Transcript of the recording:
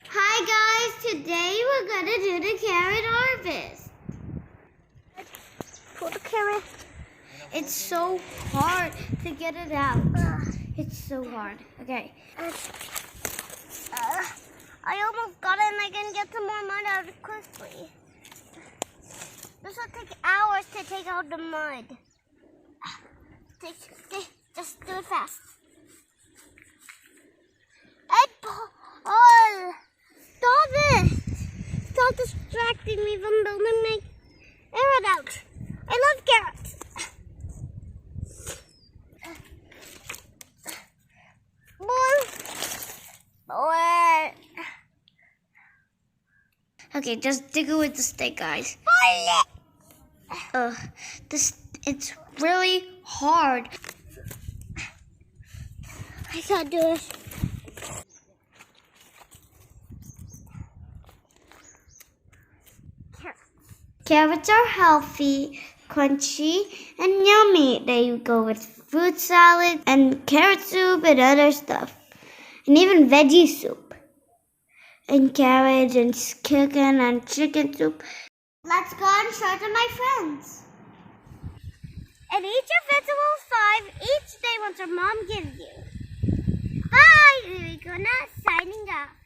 Hi guys, today we're gonna do the carrot harvest. Pull the carrot. It's so hard to get it out. It's so hard. Okay. I almost got it and I can get some more mud out quickly. This will take hours to take out the mud. Just do it fast. Oh, stop it! Stop distracting me from building my carrot out. I love carrots. Okay, just dig it with the stick, guys. It's really hard. I can't do it. Carrots are healthy, crunchy, and yummy. They go with fruit salad and carrot soup and other stuff. And even veggie soup. And cabbage and chicken and chicken soup. Let's go and show to my friends. And eat your vegetables 5 each day once your mom gives you. Bye! SIRI KUNA signing off.